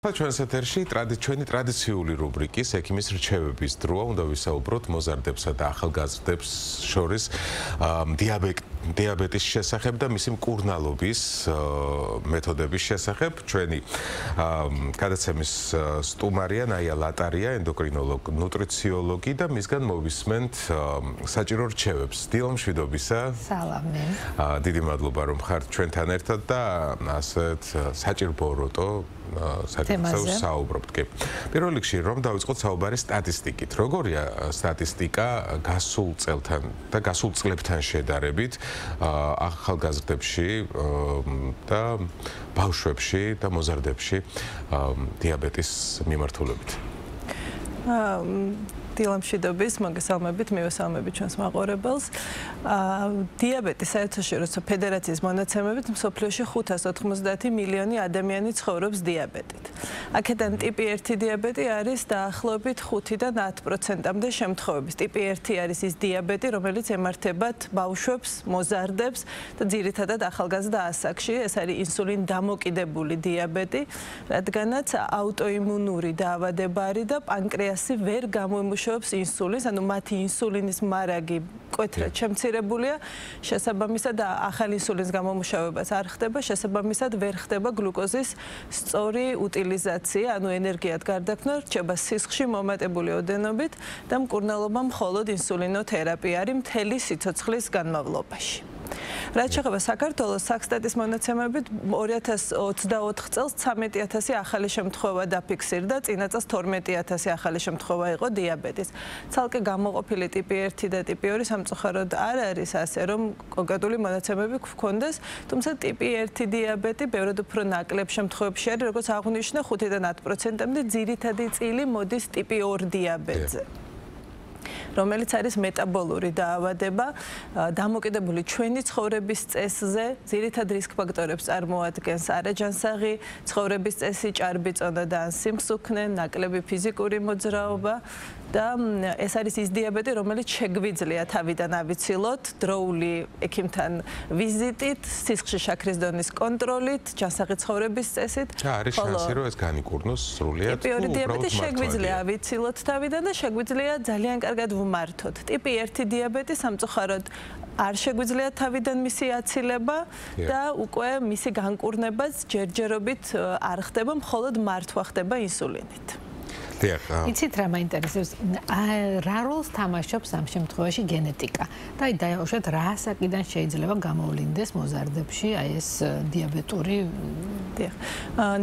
ჩვენს ეთერში ჩვენი ტრადიციული რუბრიკის ექიმის რჩევების დროა. უნდა ვისაუბროთ მოზარდებსა და ახალგაზრდებს შორის დიაბეტის შესახებ და მისი მკურნალობის მეთოდების შესახებ. ჩვენი გადაცემის სტუმარია ნაია ლატარია, ენდოკრინოლოგი, ნუტრიციოლოგი და მისგან მოვისმენთ საჭირო რჩევებს. დილა მშვიდობისა. სალამი. დიდი მადლობა რომ ხართ ჩვენთან ერთად და ასეთ საჭირო საუბრობთ. პირველ რიგში რომ დავიწყოთ საუბარი სტატისტიკით. როგორია სტატისტიკა გასულ წელთან და გასულ წლებთან შედარებით ახალგაზრდებში და ბავშვებში და მოზარდებში დიაბეტის მიმართულებით? დილამშვიდობის, მოგესალმებით, მივესალმებით ჩვენს მაყურებელს. დიაბეტის საერთაშორისო ფედერაციის მონაცემებით მსოფლიოში 590 მილიონი ადამიანი ცხოვრობს დიაბეტით. აქედან ტიპი 1 დიაბეტი არის დაახლოებით 5-დან 10%-მდე შემთხვევების. ტიპი 1 არის ის დიაბეტი, რომელიც ემართებათ ბავშვებს, მოზარდებს და ძირითადად ახალგაზრდა ასაკში. ეს არის ინსულინ დამოკიდებული დიაბეტი, რადგანაც აუტოიმუნური დაავადება არის და პანკრეასი ვერ გამოიმუშავებს ინსულინს, ანუ მათი ინსულინის მარაგი მკვეთრად შემცირებულია, შესაბამისად ახალ ინსულინის გამომუშავებას არ ხდება, შესაბამისად ვერ ხდება გლუკოზის სწორი უტილიზაცია, ანუ ენერგიად გარდაქმნა რჩება სისხლში მომატებული ოდენობით და მკურნალობა მხოლოდ ინსულინოთერაპია არის მთელი სიცოცხლის განმავლობაში. რაც შეეხება საქართველოს საქსტატის მონაცემებით 2024 წელს 13,000 ახალი შემთხვევა დაფიქსირდა, წინა წელს 12,000 ახალი შემთხვევა იყო დიაბეტის. ცალკე გამოყოფილი ტიპი 1 და ტიპი 2 სამწუხაროდ არ არის ასე, რომ კონკრეტული მონაცემები გვქონდეს, თუმცა ტიპი 1 დიაბეტი ბევრად უფრო ნაკლებ შემთხვევებში არის, როგორც აღვნიშნე 5-დან 10%-მდე ძირითადი წილი მოდის ტიპი 2 დიაბეტზე. რომელიც არის მეტაბოლური დაავადება, დამოკიდებული ჩვენი ცხოვრების წესზე, ძირითად რისკ ფაქტორებს წარმოადგენს არაჯანსაღი ცხოვრების წესი, ჭარბი წონა და ან სიმსუქნე, ნაკლები ფიზიკური მოძრაობა და ეს არის ის დიაბეტი, რომელიც შეგვიძლია თავიდან ავიცილოთ დროული ექიმთან ვიზიტით, სისხლში შაქრის დონის კონტროლით, ჯანსაღი ცხოვრების წესით. არის შანსი, რომ ეს განიკურნოს სრულიად. ტიპი 2 დიაბეტი შეგვიძლია ავიცილოთ თავიდან და შეგვიძლია ძალიან კარგად ვმართოთ. ტიპი 1 დიაბეტი სამწუხაროდ არ შეგვიძლია თავიდან მისი აცილება და უკვე მისი განკურნებაც ჯერჯერობით არ ხდება, მხოლოდ მართვა ხდება ინსულინით. იცით რა მაინტერესებს? რა როლს თამაშობს ამ შემთხვევაში გენეტიკა? და დაუშვათ რა ასაკიდან შეიძლება გამოვლინდეს მოზარდებში ეს დიაბეტური?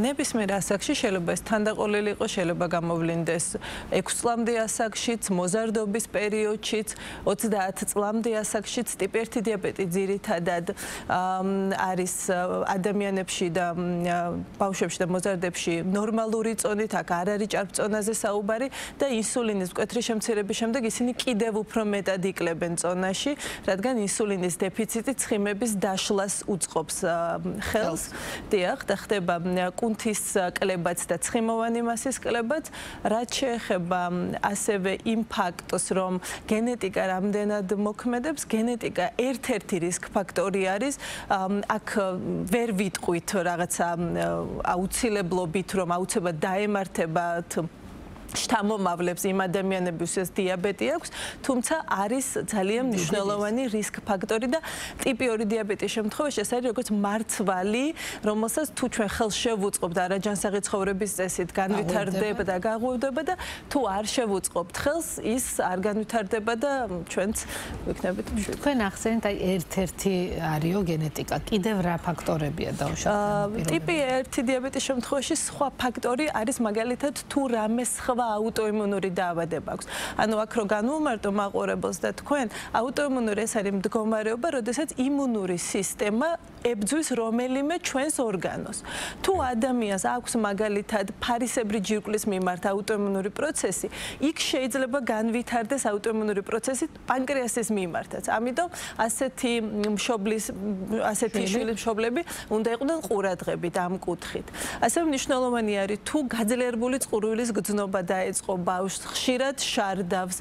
ნებისმიერ ასაკში შეიძლება ეს თანდაყოლილი იყოს, შეიძლება გამოვლინდეს 6 წლამდე ასაკშიც, მოზარდობის პერიოდშიც, 30 წლამდე ასაკშიც. ტიპი 1 დიაბეტი ძირითადად არის ადამიანებში და ბავშვებში და მოზარდებში ნორმალური წონით, აქ არ არის ჭარბწონაზე საუბარი და ინსულინის მკვეთრი შემცირების შემდეგ ისინი კიდევ უფრო მეტად ikლებენ წონაში, რადგან ინსულინის დეფიციტი ცხიმების დაშლას უწყობს ხელს. დიახ, და ხდება კუნთის კლებაც და ცხიმოვანი მასის კლებაც. რაც შეეხება ასევე იმ ფაქტს, რომ გენეტიკა რამდენად მოქმედებს, გენეტიკა ერთ-ერთი რისკ ფაქტორი არის. აქ ვერ ვიტყვით რაღაცა აუცილებლობით, რომ აუცილებლად დაემართებათ შთამომავლებს იმ ადამიანებისთვის დიაბეტი აქვს, თუმცა არის ძალიან მნიშვნელოვანი რისკ ფაქტორი და ტიპი 2 დიაბეტის შემთხვევაში ეს არის როგორც მარცვალი, რომელსაც თუ ჩვენ ხელს შევუწყობთ არაჯანსაღი ცხოვრების წესით, განვითარდება და გაღვივდება და თუ არ შევუწყობთ ხელს, ის არ განვითარდება და ჩვენც ვიქნებით მშვიდი. თქვენ ახსენეთ აი ერთ-ერთი არისო გენეტიკა, კიდევ რა ფაქტორებია დაუშვათ? ტიპი 1 დიაბეტის შემთხვევაში სხვა ფაქტორი არის მაგალითად თუ რამე სხვა აუტოიმუნური დაავადება აქვს. ანუ აქ რო განვუმარტო მაყურებელს და თქვენ, აუტოიმუნური ეს არის მდგომარეობა, როდესაც იმუნური სისტემა ებძვის რომელიმე ჩვენს ორგანოს. თუ ადამიანს აქვს მაგალითად ფარისებრი ჯირკვლის მიმართ აუტოიმუნური პროცესი, იქ შეიძლება განვითარდეს აუტოიმუნური პროცესი პანკრეასის მიმართაც. ამიტომ ასეთი შვილები უნდა იყვნენ ყურადღებით ამ კუთხით. ასევე მნიშვნელოვანი არის თუ გაძლიერებული წყურვილის გრძნობა დაეწყო ბავშვს, ხშირად შარდავს,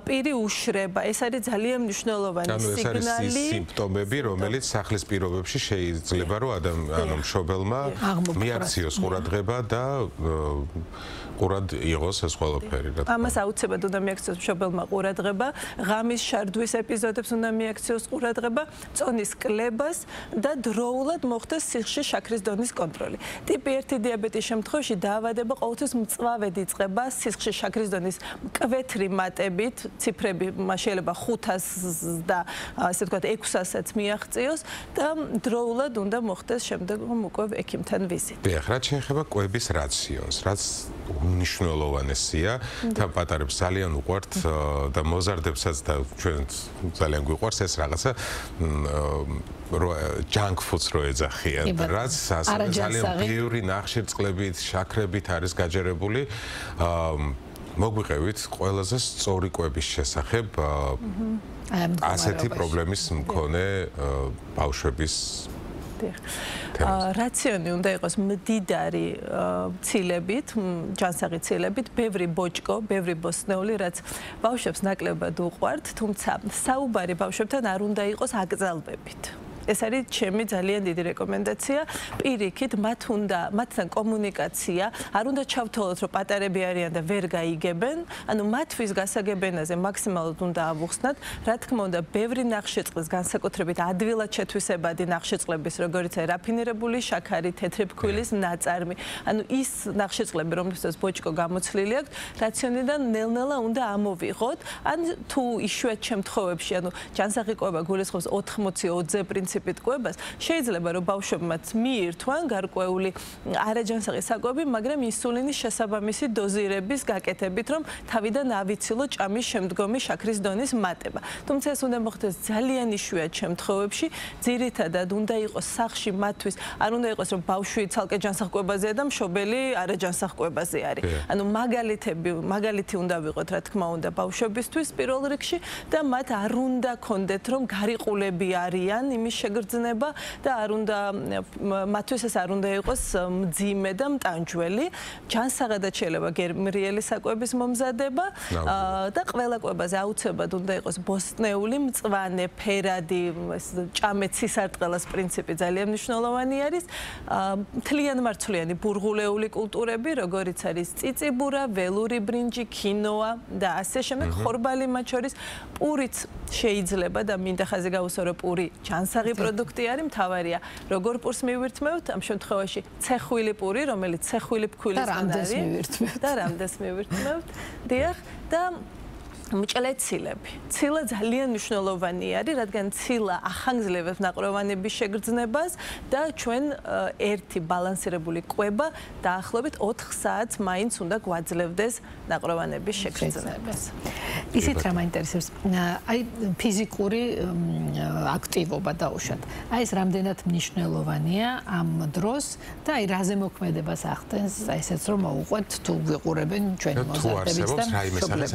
პირი უშრება. ეს არის ძალიან მნიშვნელოვანი სიგნალი. ანუ ეს არის სიმპტომები, რომელიც სახლის პირობებში შემთხვევებში შეიძლება რომ ანუ მშობელმა მიაქციოს ყურადღება და ყურად იყოს ეს ყველაფერი. ამას აუცილებლად უნდა მიაქციოს მშობელმა ყურადღება, ღამის შარდვის ეპიზოდებს უნდა მიაქციოს ყურადღება, წონის კლებას და დროულად მოხდეს სიხშირის შაქრის დონის კონტროლი. ტიპი 1 დიაბეტის შემთხვევაში დაავადება ყოველთვის მწვავედ იწყება სიხშირის შაქრის დონის მკვეთრი მატებით, ციფრები შეიძლება 500 და ასე ვთქვათ 600-საც მიაღწიოს და დროულად უნდა მოხდეს შემდეგ უკვე ექიმთან ვიზიტი. დიახ, რაც შეეხება კვების რაციონს, რაც უნიშნელოვანესია, თან პატარებს ძალიან უყვართ და მოზარდებსაც და ჩვენ ძალიან გვიყვარს ეს რაღაცა junk foods რო ეძახიან, რაც ძალიან ბევრი ნახშირწყლებით, შაქრებით არის გაჯერებული. მოგვიყევით ყველაზე სწორი კვების შესახებ ასეთი პრობლემის მქონე ბავშვების რაციონი უნდა იყოს მდიდარი ცილებით, ჯანსაღი ცილებით, ბევრი ბოჭკო, ბევრი ბოსტნეული, რაც ბავშვებს ნაკლებად უყვართ, თუმცა საუბარი ბავშვებთან არ უნდა იყოს აკრძალვებით. ეს არის ჩემი ძალიან დიდი რეკომენდაცია. პირიქით, მათთან კომუნიკაცია, არ უნდა ჩავთვალოთ, რომ პატარები არიან და ვერ გაიგებენ, ანუ მათთვის გასაგებენაზე მაქსიმალურად უნდა ავუხსნათ. რა თქმა უნდა, ბევრი ნახშირწყლის, განსაკუთრებით ადვილად შეთვისებადი ნახშირწყლების, როგორიც არის რაფინირებული შაქარი, თეთრი ფქვილის ნაწარმი. ანუ ის ნახშირწყლები, რომლებსაც ბოჭკო გამოცლილი აქვს, რაციონიდან ნელ-ნელა უნდა ამოვიღოთ. ან თუ იშვიათ შემთხვევებში, ანუ ჯანსაღი კვება გულისხმობს 80-20 პრინციპით კვებას, შეიძლება რომ ბავშვებმაც მიირთვან გარკვეული არაჯანსაღი საკვები, მაგრამ ინსულინის შესაბამისი დოზირების გაკეთებით, რომ თავიდან ავიცილო ჭამის შემდგომი შაქრის დონის მატება. თუმცა ეს უნდა მოხდეს ძალიან იშვიათ შემთხვევებში, ძირითადად უნდა იყოს სახლში მათთვის, არ უნდა იყოს რომ ბავშვი ცალკე ჯანსაღ კვებაზეა და მშობელი არაჯანსაღ კვებაზე არის. ანუ მაგალითი უნდა ვიყოთ, რა თქმა უნდა, ბავშვებისთვის პირველ რიგში და მათ არ უნდა კონდეთ რომ გარიყულები არიან იმის შეგრძნება და არ უნდა მათთვის ეს არ უნდა იყოს მძიმე და მტანჯველი. ჯანსაღადაც შეიძლება გერმრიელი საკვების მომზადება და ყველა კვებაზე აუცილებლად უნდა იყოს ბოსტნეული, მწვანე, ფერადი, ჭამე ცისარტყელას პრინციპი ძალიან მნიშვნელოვანი არის. მთლიანმარცვლიანი ბურღულეული კულტურები, როგორიც არის წიწიბურა, ველური ბრინჯი, ქინოა და ასე შემდეგ, ხორბალი მათ შორის, პურიც შეიძლება და მინდა ხაზი გავუსვა, რომ პური ჯანსაღი პროდუქტი არის, მთავარია როგორ პურს მივირთმევთ, ამ შემთხვევაში ცეხვილი პური, რომელიც ცეხვილი ფქვილისგან არის და რამდენს მივირთმევთ. დიახ, და მჭლეცილები. ცილა ძალიან მნიშვნელოვანი არის, რადგან ცილა ახანგრძლივებს ნაყროვანების შეგრძნებას და ჩვენ ერთი ბალანსირებული კვება დაახლოებით 4 საათს მაინც უნდა გვაძლევდეს ნაყროვანების შეგრძნებას. ისეთ რა მაინტერესებს, აი ფიზიკური აქტივობა დაუშვათ. აი ეს რამდენად მნიშვნელოვანია ამ დროს და აი რაზე მოქმედებას ახდენს, აი ესეც რომ მოუყვეთ თუ ვიყურებენ ჩვენი მოზარდებით და მშობლებს.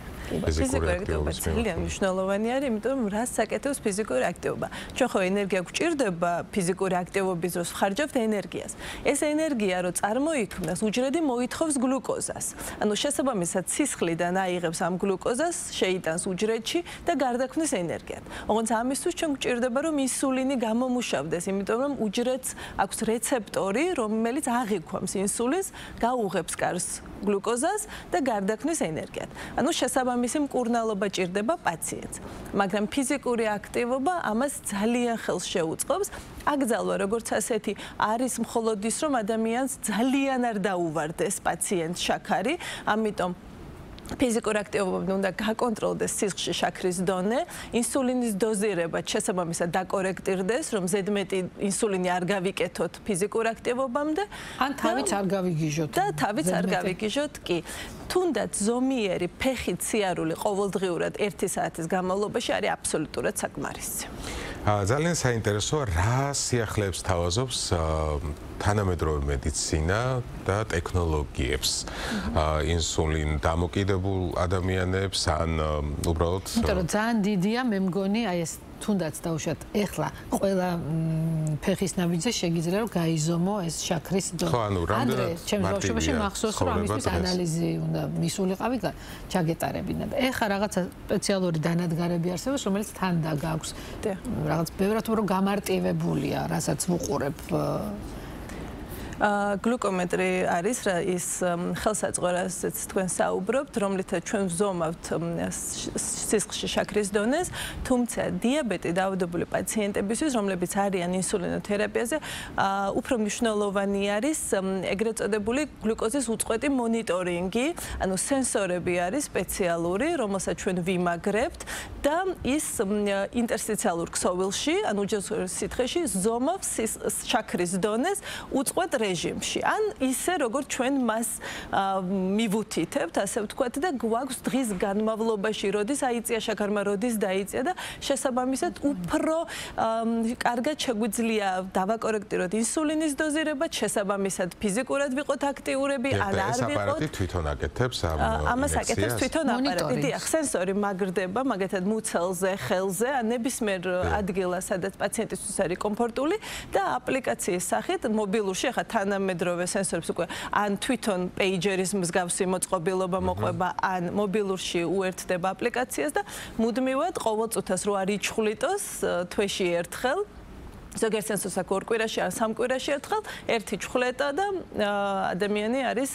ფიზიკური აქტივობა ძალიან მნიშვნელოვანი არის, იმიტომ რომ რას საკეთებს ფიზიკური აქტივობა. ჩვენ ხო ენერგია გვჭირდება ფიზიკური აქტივობის დროს ვხარჯავთ ენერგიას. ეს ენერგია რო წარმოიქმნას, უჯრედი მოითხოვს გლუკოზას. ანუ შესაბამისად სისხლიდან აიღებს ამ გლუკოზას, შეიტანს უჯრედში და გარდაქმნის ენერგიად. ოღონდ ამისთვის ჩვენ გვჭირდება რომ ინსულინი გამომუშავდეს, იმიტომ რომ უჯრედს აქვს რეცეპტორი, რომელიც აღიქვამს ინსულინს, გაუღებს კარს გლუკოზას და გარდაქმნის ენერგიად. ანუ შესაბამისი მკურნალობა ჭირდება პაციენტს. მაგრამ ფიზიკური აქტივობა ამას ძალიან ხელს შეუწყობს. აკრძალვა როგორც ასეთი არის მხოლოდ ის, რომ ადამიანს ძალიან არ დაუვარდეს პაციენტს შაქარი, ამიტომ ფიზიკური აქტივობა უნდა გაკონტროლდეს სისხლში შაქრის დონე, ინსულინის დოზირება შესაბამისად დაკორექტირდეს, რომ ზედმეტი ინსულინი არ გავიკეთოთ ფიზიკურ აქტივობამდე, ან თავიც არ გავიგიჟოთ. და თავიც არ გავიგიჟოთ კი. თუნდაც ზომიერი ფეხით სიარული ყოველდღიურად 1 საათის განმავლობაში არის აბსოლუტურად საკმარისი. ძალიან საინტერესოა, რა სიახლეებს თავაზობს თანამედროვე მედიცინა და ტექნოლოგიებს. ინსულინ დამოკიდებულ ადამიანებს ან უბრალოდ იმიტომ რომ ძალიან დიდია, მე მგონი, აი ეს თუნდაც დაუშვათ ეხლა ყველა ფეხის ნაბიჯზე შეგიძლია რომ გაიზომო ეს შაქრის დონე. ხო, ანუ რამდენად ჩემს ბავშვობაში მახსოვს რომ ამისთვის ანალიზი უნდა მისულიყავი ჩაგეტარებინა და ეხლა რაღაცა სპეციალური დანადგარები არსებობს რომელიც თან დაგაქვს. რაღაც ბევრად უფრო გამარტივებულია, რასაც ვუყურებ გლუკომეტრი არის რა ის ხელსაწყო რასაც თქვენ საუბრობთ, რომლითაც ჩვენ ვზომავთ სისხლში შაქრის დონეს, თუმცა დიაბეტი დაავადებული პაციენტებისთვის, რომლებიც არიან ინსულინოთერაპიაზე, უფრო მნიშვნელოვანი არის ეგრეთ წოდებული გლუკოზის უწყვეტი მონიტორინგი, ანუ სენსორები არის სპეციალური, რომელსაც ჩვენ ვიმაგრებთ და ის ინტერსტიციალურ ქსოვილში, ანუ უჯრედის სითხეში ზომავს შაქრის დონეს უწყვეტ რეჟიმში. ან ისე როგორც ჩვენ მას მივუთითებთ, ასე ვთქვათ და გვაქვს დღის განმავლობაში, როდის აიწია შაქარმა, როდის დაიწია და შესაბამისად უფრო კარგად შეგვიძლია დავაკორექტიროთ ინსულინის დოზირება, შესაბამისად ფიზიკურად ვიყოთ აქტიურები, ან არ ვიყოთ. თვითონ აკეთებს ამას აკეთებს თვითონ აპარატი. დიახ, სენსორი მაგრდება, მაგათად მუცელზე, ხელზე, ან ნებისმიერ ადგილას, სადაც პაციენტისთვის არის კომფორტული და აპლიკაციის სახით მობილურში ახლა თანამედროვე სენსორებს უკვე ან თვითონ პეიჯერის მსგავსი მოწყობილობა მოყვება, ან მობილურში უერთდება აპლიკაციას და მუდმივად ყოველ წუთას რო არ იჩხვლიტოს თვეში ერთხელ ზოგიერთ სენსორს აქვს 2 კვირაში ან 3 კვირაში ერთხელ ერთი ჩხვლეტა და ადამიანი არის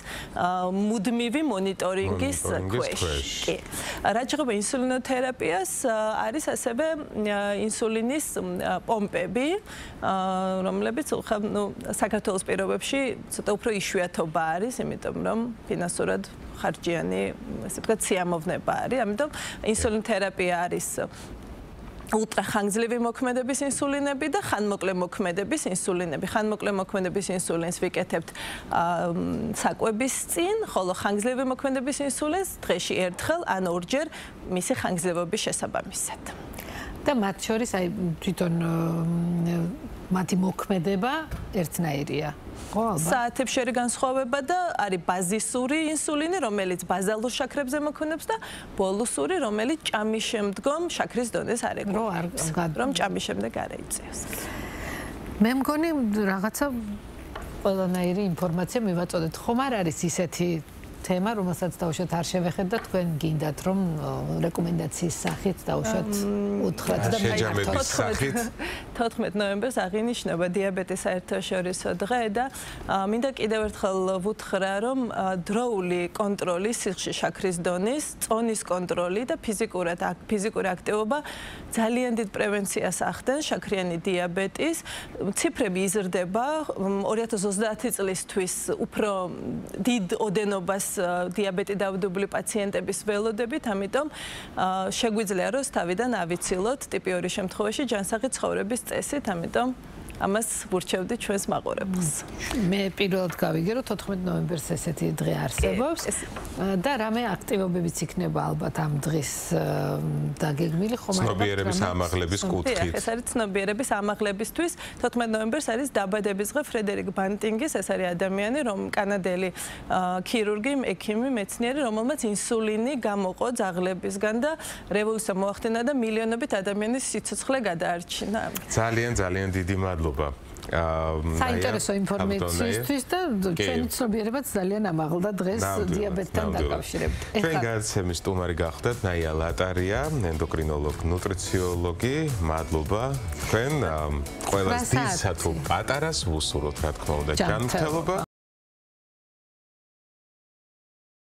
მუდმივი მონიტორინგის ქვეშ. კი. რაც შეეხება ინსულინოთერაპიას, არის ასევე ინსულინის პომპები, რომლებიც საქართველოს პირობებში ცოტა უფრო იშვიათობა არის, იმიტომ რომ ფინანსურად ხარჯიანი, ასე ვთქვათ, სიამოვნება არის. ამიტომ ინსულინოთერაპია არის ultraxangzlivi მოქმედების ინსულინები და ხანმოკლე მოქმედების ინსულინები. ხანმოკლე მოქმედების ინსულინს ვიკეთებთ საკვების წინ, ხოლო ხანგრძლივი მოქმედების ინსულინს დღეში ერთხელ ან ორჯერ მისი ხანგრძლივობის შესაბამისად. და მათ შორის აი თვითონ მათი მოქმედება ერთნაირია. საათებს შერი განსხვავება და არის ბაზისური ინსულინი, რომელიც ბაზალურ შაქრებზე მოქმედებს და ბოლუსური, რომელიც ჭამის შემდგომ შაქრის დონეს არ ეკუთვნის, რომ ჭამის შემდეგ არ ეწევს. მე მგონი რაღაცა ყველანაირი ინფორმაცია მივაწოდეთ. ხომ არ არის ისეთი თემა, რომელსაც დავუშვათ არ შევეხეთ და თქვენ გინდათ რომ რეკომენდაციის სახით დავუშვათ უთხრათ და შეჯამების სახით 14 ნოემბერს აღინიშნება დიაბეტის საერთაშორისო დღე და მინდა კიდევ ერთხელ ვუთხრა რომ დროული კონტროლი სისხლში შაქრის დონის, წონის კონტროლი და ფიზიკური აქტივობა ძალიან დიდ პრევენციას ახდენს შაქრიანი დიაბეტის. ციფრები იზრდება 2030 წლისთვის უფრო დიდ ოდენობას დიაბეტი დაავადებული პაციენტების ველოდებით, ამიტომ შეგვიძლია რომ თავიდან ავიცილოთ ტიპი 2 შემთხვევაში ჯანსაღი ცხოვრების წესით, ამიტომ ამას ვურჩევდი ჩვენს მაყურებელს. მე პირველად გავიგე რომ 14 ნოემბერს ესეთი დღე არსებობს და რამე აქტივობებიც იქნება ალბათ ამ დღის დაგეგმილი ხომ არა? ცნობიერების ამაღლების კუთხით. ეს არის ცნობიერების ამაღლებისთვის. 14 ნოემბერს არის დაბადების დღე ფრედერიკ ბანტინგის, ეს არის ადამიანი, რომ კანადელი ქირურგი, ექიმი, მეცნიერი, რომელმაც ინსულინი გამოყო ძაღლებისგან და რევოლუცია მოახდინა და მილიონობით ადამიანის სიცოცხლე გადაარჩინა. ძალიან დიდი მადლობა. საინტერესო ინფორმაციისთვის და ჩვენი ცნობიერებაც ძალიან ამაღლდა დღეს დიაბეტთან დაკავშირებით. ჩვენ გადაცემის სტუმარი გახდათ ნაია ლატარია, ენდოკრინოლოგი, ნუტრიციოლოგი. მადლობა. თქვენ ყველას დიდსა თუ პატარას ვუსურვოთ, რა თქმა უნდა, ჯანმრთელობა.